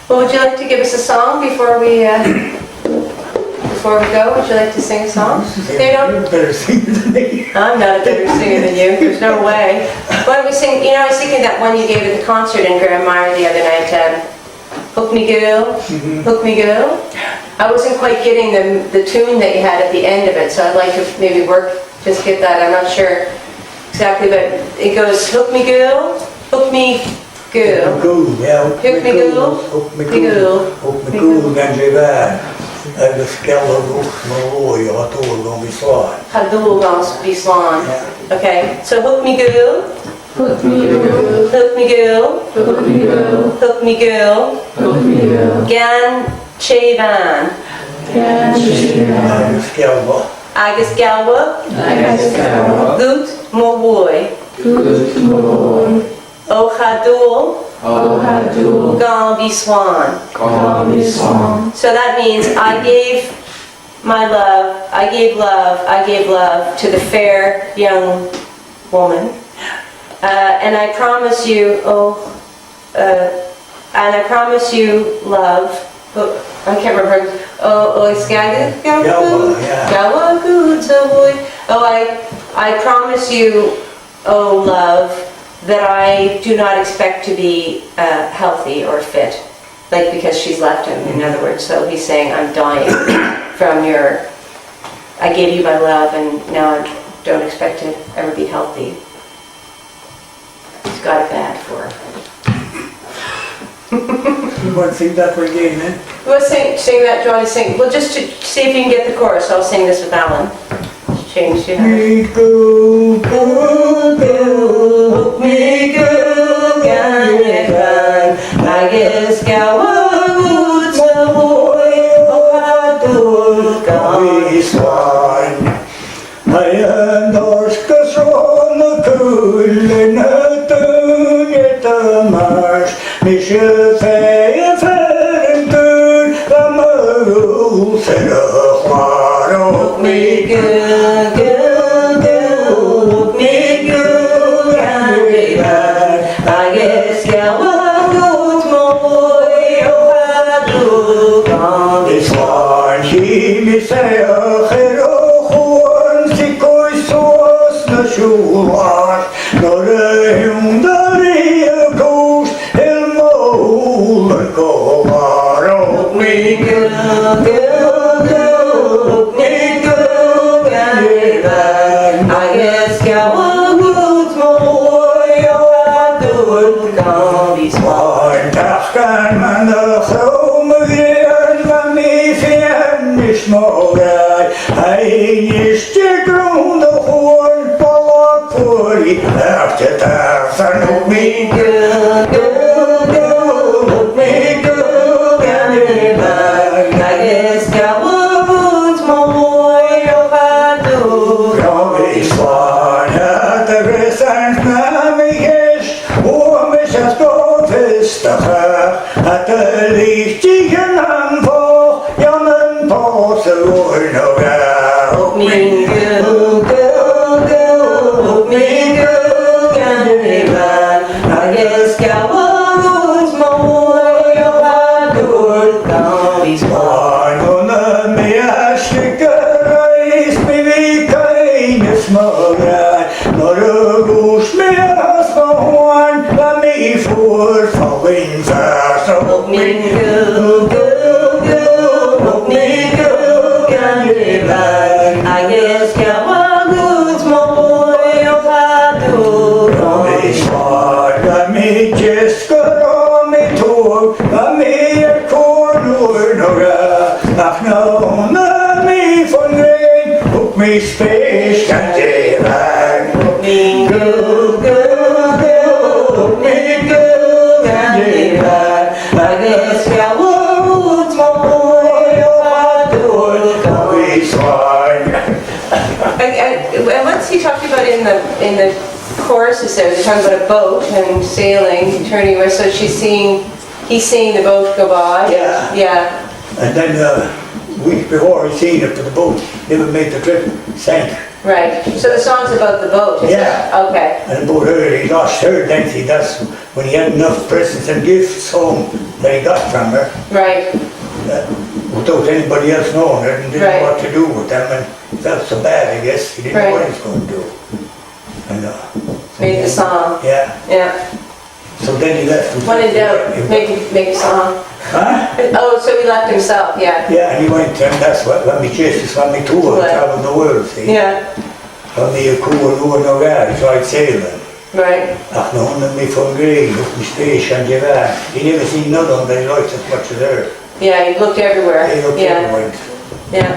Well, would you like to give us a song before we go? Would you like to sing a song? You're a better singer than me. I'm not a better singer than you. There's no way. Why don't we sing? You know, I was thinking that one you gave at the concert in Grandmire the other night. Hook me Ghaol, hook me Ghaol. I wasn't quite getting the tune that you had at the end of it, so I'd like to maybe just get that. I'm not sure exactly, but it goes hook me Ghaol, hook me Ghaol. Hook me Ghaol, Hook me Ghaol, hook me Ghaol, ganji Bhàn. Agus Ghaol hook me Ruairidh, Ghaol gonna be slán. Ghaol gonna be slán. Okay, so hook me Ghaol. Hook me Ghaol, Hook me Ghaol, hook me Ghaol, hook me Ghaol, hook me Ghaol. Gan che Bhàn. Agus Ghaol. Agus Ghaol, Agus Ghaol, Gut mo Woy. Gut mo Woy. O Ghaol, O Ghaol, gonna be slán. gonna be slán. So that means I gave my love, I gave love to the fair young woman. And I promise you, and I promise you love. I can't remember. It's Ghaol. I promise you, oh love, that I do not expect to be healthy or fit, like because she's left him. In other words, so he's saying, I'm dying from your. I gave you my love, and now I don't expect to ever be healthy. He's got it bad for her. You want to sing that for again, then? You want to sing that? Do you want to sing? Well, just to see if you can get the chorus. I'll sing this with Allan. Change to him. Me Ghaol, Me Ghaol, Agus Ghaol, be slán. Hayan orskas rona kulin hatun yetamars. Mishe feye ferentun, Lamond serachwaro. Me Ghaol, Me Ghaol, Agus Ghaol, Be slán, she me say a cherochuan, si koi sos na shular. Nor a hundari a ghost, il mol a golaro. Me Ghaol, Me Ghaol, Agus Ghaol, gonna be slán. Tachkan man de chome weer, van me fian is mogai. Hij is de gronde hoorn, polak voor die echte tafen op me. Agus Ghaol, Gonna be slán, het de resens na me is, hoe me zes godvistige. Het de lichtje aan voor, Jannen pose oor nog wel. Me Ghaol, Me Ghaol, Agus Ghaol, gonna be slán. Gonna me ashike reis, me vi keine smagai. Nor a goos me as mahoan, la me voor falling fast. Me Ghaol, Me Ghaol, Agus Ghaol, Me slán, la me just go me tog, la me cornur noga. Ach no, na me von rein, hook me space can take back. Me Ghaol, Me Ghaol, Agus Ghaol, Me slán. And what's he talking about in the choruses there? They're talking about a boat and sailing, turning away. So he's seeing the boat go by. Yeah. Yeah. And then a week before he seen it, but the boat never made the trip, sank. Right. So the song's about the boat, is Yeah. it? Okay. And about her, he lost her identity. That's when he had enough presents and gifts home that he got from her, Right. without anybody else knowing it, and didn't Right. know what to do with them, and felt so bad, I guess. He didn't know Right. what he was going to do. And, Made the song. yeah. Yeah. So then he left himself. When in doubt, make a song. Huh? Oh, so he left himself, yeah. Yeah, and he went, and that's what, when we chased us, when we toured, Right. traveled the world, see? Yeah. When we cool, Ruairidh, tried sailing. Right. Ach, no one of me from Ghaol, up in space and Javan. He never seen none of them that he liked as much as her. Yeah, he looked everywhere. They looked Yeah. everywhere. Yeah.